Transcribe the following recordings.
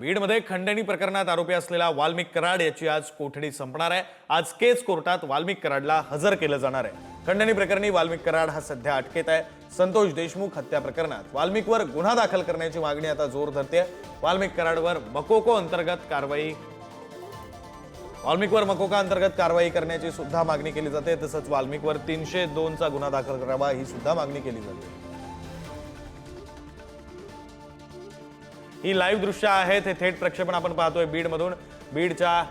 बीडमध्ये खंडणी प्रकरणात आरोपी असलेला वाल्मिक कराड याची आज कोठडी संपणार आहे। आज केस कोर्टात वाल्मिक कराडला हजर केलं जाणार आहे। खंडणी प्रकरणी वाल्मिक कराड हा सध्या अटकेत आहे। संतोष देशमुख हत्या प्रकरणात वाल्मिकवर गुन्हा दाखल करण्याची मागणी आता जोर धरते। वाल्मिक कराडवर मकोका अंतर्गत कारवाई करण्याची सुद्धा मागणी केली जाते। तसंच वाल्मिकवर 302 चा गुन्हा दाखल करावा ही सुद्धा मागणी केली जाते। ही लाईव्ह दृश्य आहेत, हे थेट प्रक्षेपण आपण पाहतोय बीडमधून। बीडच्या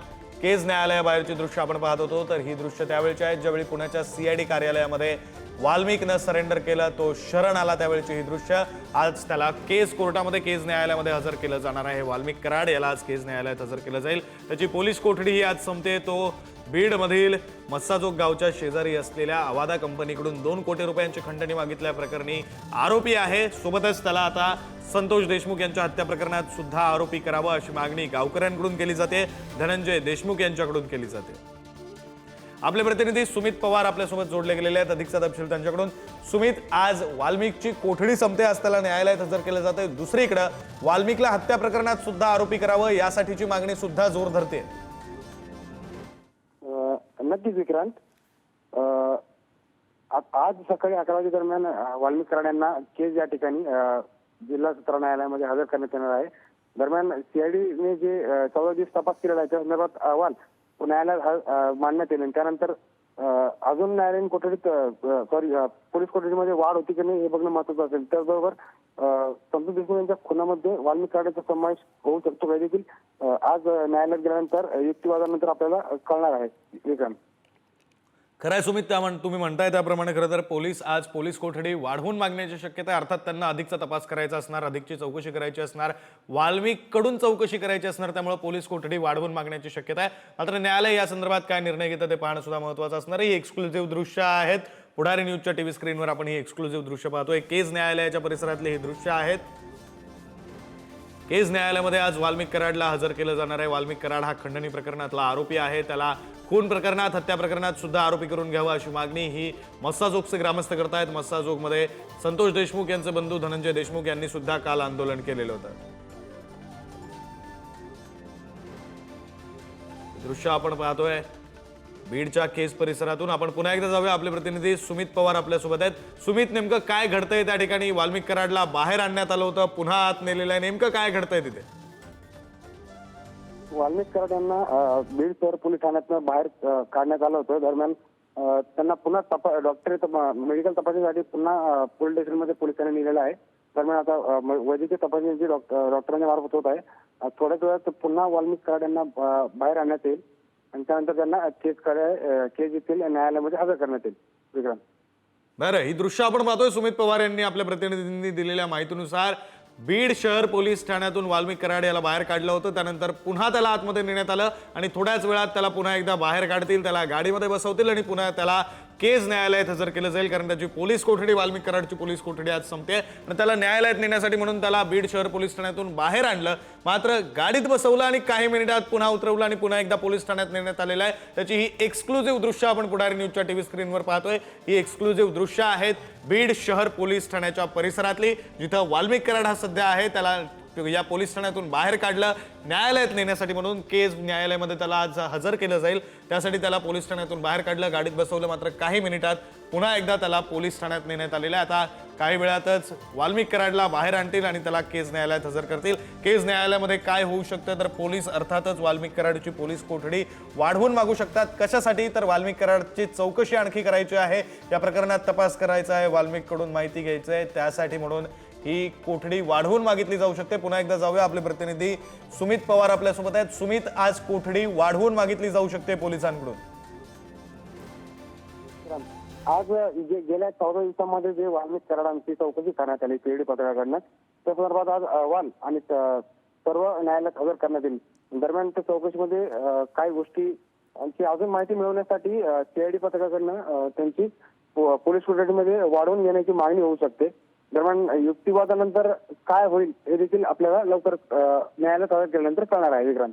केज न्यायालयाबाहेरची दृश्य आपण पाहत होतो, तर ही दृश्य त्यावेळची आहेत ज्यावेळी पुण्याच्या सीआयडी कार्यालयामध्ये वाल्मिकनं सरेंडर केलं, तो शरण आला त्यावेळची ही दृश्य। आज त्याला केज कोर्टामध्ये केज न्यायालयामध्ये हजर केलं जाणार आहे। वाल्मिक कराड याला आज केज न्यायालयात हजर केलं जाईल। त्याची पोलीस कोठडी ही आज संपते। तो बीडमधील मस्साजोग गावच्या शेजारी असलेल्या अवादा कंपनीकडून 2 कोटी रुपयांची खंडणी मागितल्या प्रकरणी आरोपी आहे। सोबतच त्याला आता संतोष देशमुख यांच्या हत्या प्रकरणात सुद्धा आरोपी करावं अशी मागणी गावकऱ्यांकडून केली जाते, धनंजय देशमुख यांच्याकडून केली जाते। आपले प्रतिनिधी सुमित पवार आपल्यासोबत जोडले गेलेले आहेत, अधिकचा तपशील त्यांच्याकडून। सुमित, आज वाल्मिकची कोठडी संपते, आज त्याला न्यायालयात हजर केलं जातंय। दुसरीकडे वाल्मिकला हत्या प्रकरणात सुद्धा आरोपी करावं यासाठीची मागणी सुद्धा जोर धरते। नक्कीच विक्रांत, आज सकाळी 11 वाजे दरम्यान वाल्मिक कराड यांना केज या ठिकाणी जिल्हा सत्र न्यायालयामध्ये हजर करण्यात येणार आहे। दरम्यान सीआयडीने जे 14 दिवस तपास केलेला आहे त्या संदर्भात अहवाल न्यायालयात मांडण्यात येईल। त्यानंतर अजून न्यायालयीन कोठडीत पोलीस कोठडीमध्ये वाढ होती की नाही हे बघणं महत्त्वाचं असेल। त्याचबरोबर संतोष देशमुख यांच्या खुनामध्ये वाल्मिक कराडचा समावेश होऊ शकतो का देखील आज न्यायालयात गेल्यानंतर युक्तिवादानंतर आपल्याला कळणार आहे विक्रांत। खरंय सुमित, तुम्ही म्हणताय त्याप्रमाणे खरं तर पोलीस कोठडी वाढवून मागण्याची शक्यता आहे। अर्थात त्यांना अधिकचा तपास करायचा असणार, अधिकची चौकशी करायची असणार, वाल्मिककडून चौकशी करायची असणार, त्यामुळे पोलीस कोठडी वाढवून मागण्याची शक्यता आहे। मात्र न्यायालय या संदर्भात काय निर्णय घेतं ते पाहणं सुद्धा महत्त्वाचं असणार आहे। ही एक्सक्लुझिव्ह दृश्य आहेत, पुढारी न्यूजच्या टीव्ही स्क्रीनवर आपण ही एक्सक्लुझिव्ह दृश्य पाहतोय। केज न्यायालयाच्या परिसरातले हे दृश्य आहेत। केज न्यायालयामध्ये आज वाल्मिक कराडला हजर केलं जाणार आहे। वाल्मिक कराड हा खंडणी प्रकरणातला आरोपी आहे। त्याला खून प्रकरणात, हत्या प्रकरणात सुद्धा आरोपी करून घ्यावा अशी मागणी ही मस्साजोगचे ग्रामस्थ करतायत। मस्साजोगमध्ये संतोष देशमुख यांचे बंधू धनंजय देशमुख यांनी सुद्धा काल आंदोलन केलेलं होतं। दृश्य आपण पाहतोय बीडच्या केस परिसरातून। आपण पुन्हा एकदा जाऊया, आपले प्रतिनिधी सुमित पवार आपल्यासोबत आहेत। सुमित, नेमकं काय घडतंय त्या ठिकाणी? वाल्मिक कराडला बाहेर आणण्यात आलं होतं, पुन्हा आत नेलेलं आहे, नेमकं काय घडतंय तिथे? वाल्मिक कराड यांना बीड शहर पोलीस ठाण्यातून बाहेर काढण्यात आलं होतं। दरम्यान त्यांना पुन्हा डॉक्टरी मेडिकल तपासणीसाठी पुन्हा पोलीस स्टेशनमध्ये पोलिसांनी नेलेलं आहे। दरम्यान आता वैद्यकीय तपासणीची डॉक्टरांच्या मार्फत होत आहे। थोड्याच वेळात पुन्हा वाल्मिक कराड यांना बाहेर आणण्यात येईल आणि त्यानंतर त्यांना केज येथील न्यायालयामध्ये हजर करण्यात येईल विक्रांत। बरं, ही दृश्य आपण पाहतोय। सुमित पवार यांनी आपल्या प्रतिनिधींनी दिलेल्या माहितीनुसार बीड शहर पोलीस ठाण्यातून वाल्मिक कराड याला बाहेर काढलं होतं, त्यानंतर पुन्हा त्याला आतमध्ये नेण्यात आलं आणि थोड्याच वेळात त्याला पुन्हा एकदा बाहेर काढतील, त्याला गाडीमध्ये बसवतील आणि पुन्हा त्याला केज न्यायालयात हजर केलं जाईल। कारण त्याची पोलीस कोठडी, वाल्मिक कराडची पोलीस कोठडी आज संपते आणि त्याला न्यायालयात नेण्यासाठी म्हणून त्याला बीड शहर पोलीस ठाण्यातून बाहेर आणलं, मात्र गाडीत बसवलं आणि काही मिनिटात पुन्हा उतरवलं आणि पुन्हा एकदा पोलीस ठाण्यात नेण्यात आलेलं आहे। त्याची ही एक्सक्लुझिव्ह दृश्य आपण पुढारी न्यूजच्या टीव्ही स्क्रीनवर पाहतोय। ही एक्सक्लुझिव्ह दृश्य आहेत बीड शहर पोलीस ठाण्याच्या परिसरातली, जिथं वाल्मिक कराड हा सध्या आहे। त्याला या पोलीस ठाण्यातून बाहेर काढलं न्यायालयात नेण्यासाठी म्हणून केज न्यायालयामध्ये त्याला आज हजर केलं जाईल। त्यासाठी त्याला पोलीस ठाण्यातून बाहेर काढलं, गाडीत बसवलं, मात्र काही मिनिटात पुन्हा एकदा त्याला पोलीस ठाण्यात नेण्यात आलेलं आहे। आता काही वेळातच वाल्मिक कराडला बाहेर आणतील आणि त्याला केज न्यायालयात हजर करतील। केज न्यायालयामध्ये काय होऊ शकतं तर पोलीस अर्थातच वाल्मिक कराडची पोलीस कोठडी वाढवून मागू शकतात। कशासाठी तर वाल्मिक कराडची चौकशी आणखी करायची आहे, या प्रकरणात तपास करायचा आहे, वाल्मिककडून माहिती घ्यायची आहे, त्यासाठी म्हणून ही कोठडी वाढवून मागितली जाऊ शकते। पुन्हा एकदा जाऊया, आपले प्रतिनिधी सुमित पवार आपल्यासोबत आहेत। सुमित, आज कोठडी वाढवून मागितली जाऊ शकते पोलिसांकडून? आज गेल्या 14 दिवसांमध्ये जे वाल्मिक कराडांची चौकशी करण्यात आली सीआयडी पथकाकडनं, त्या संदर्भात आज अहवाल आणि सर्व न्यायालयात हजर करण्यात येईल। दरम्यान त्या चौकशीमध्ये काही गोष्टी आणखी अजून माहिती मिळवण्यासाठी सीआयडी पथकाकडनं त्यांची पोलीस कोठडीमध्ये वाढवून घेण्याची मागणी होऊ शकते। दरम्यान युक्तिवादानंतर काय होईल हे देखील आपल्याला लवकर न्यायालयात हजर केल्यानंतर कळणार आहे विक्रांत।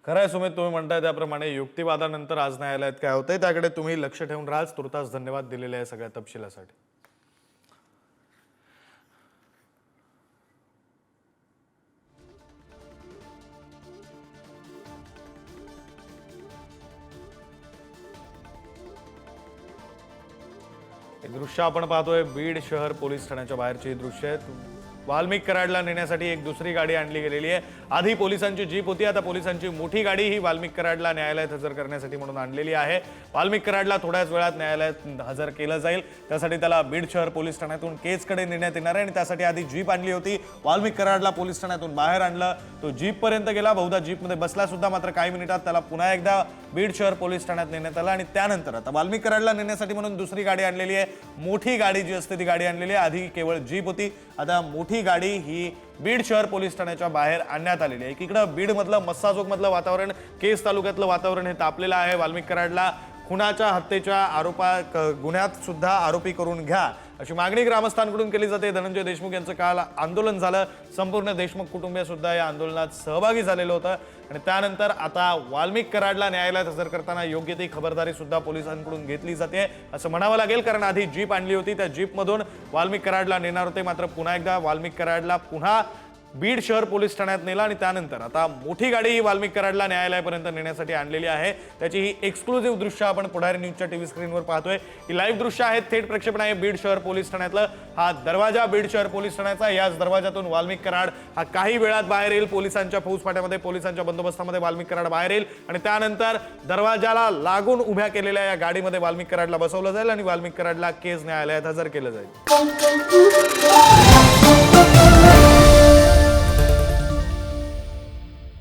खरंय सुमित, तुम्ही म्हणताय त्याप्रमाणे युक्तिवादानंतर आज न्यायालयात काय होतंय त्याकडे तुम्ही लक्ष ठेवून राहा। तुर्तास धन्यवाद दिलेल्या या सगळ्या तपशिलासाठी। दृश्य आपण पाहतोय बीड शहर पोलीस ठाण्याच्या बाहेरची ही दृश्य आहेत. वाल्मिक कराडला नेण्यासाठी एक दुसरी गाडी आणली गेलेली आहे. आधी पोलिसांची जीप होती, आता पोलिसांची मोठी गाडी ही वाल्मिक कराडला न्यायालयात हजर करण्यासाठी म्हणून आणलेली आहे. वाल्मिक कराडला थोड्याच वेळात न्यायालयात हजर केलं जाईल. त्यासाठी त्याला बीड शहर पोलीस ठाण्यातून केजकडे नेण्यात येणार आहे आणि त्यासाठी आधी जीप आणली होती. वाल्मिक कराडला पोलीस ठाण्यातून बाहेर आणलं, तो जीप पर्यंत गेला, बहुधा जीपमध्ये बसला सुद्धा. मात्र काही मिनिटात त्याला पुन्हा एकदा बीड शहर पोलीस ठाण्यात नेण्यात आलं आणि त्यानंतर आता वाल्मिक कराडला नेण्यासाठी म्हणून दुसरी गाडी आणलेली आहे. मोठी गाडी जी असते ती गाडी आणलेली आहे. आधी केवळ जीप होती, आता मोठी गाडी ही बीड शहर पोलीस ठाण्याच्या बाहेर आणण्यात आलेली आहे. एकीकडे बीड मधलं मस्साजोग मधलं वातावरण, केस तालुक्यातलं वातावरण हे तापलेलं आहे. वाल्मिक कराडला खुनाच्या हत्येच्या गुन्ह्यात सुद्धा आरोपी करून घ्या अशी मागणी ग्रामस्थांकडून केली जाते. धनंजय देशमुख यांचं काल आंदोलन झालं, संपूर्ण देशमुख कुटुंबीय सुद्धा या आंदोलनात सहभागी झालेलं होतं आणि त्यानंतर आता वाल्मिक कराडला न्यायालयात हजर करताना योग्य ती खबरदारी सुद्धा पोलिसांकडून घेतली जाते असं म्हणावं लागेल. कारण आधी जीप आणली होती, त्या जीपमधून वाल्मिक कराडला नेणार होते, मात्र पुन्हा एकदा वाल्मिक कराडला पुन्हा बीड शहर पोलीस ठाण्यात नेला आणि त्यानंतर आता मोठी गाडी ही वाल्मिक कराडला न्यायालयापर्यंत नेण्यासाठी आणलेली आहे. त्याची ही एक्सक्लुझिव्ह दृश्य आपण पुढारी न्यूजच्या टीव्ही स्क्रीनवर पाहतोय. ही लाईव्ह दृश्य आहेत, थेट प्रक्षेपण आहे बीड शहर पोलीस ठाण्यातलं. हा दरवाजा बीड शहर पोलीस ठाण्याचा, याच दरवाजातून वाल्मिक कराड हा काही वेळात बाहेर येईल. पोलिसांच्या फौजफाट्यामध्ये, पोलिसांच्या बंदोबस्तामध्ये वाल्मिक कराड बाहेर येईल आणि त्यानंतर दरवाजाला लागून उभ्या केलेल्या या गाडीमध्ये वाल्मिक कराडला बसवलं जाईल आणि वाल्मिक कराडला केज न्यायालयात हजर केलं जाईल.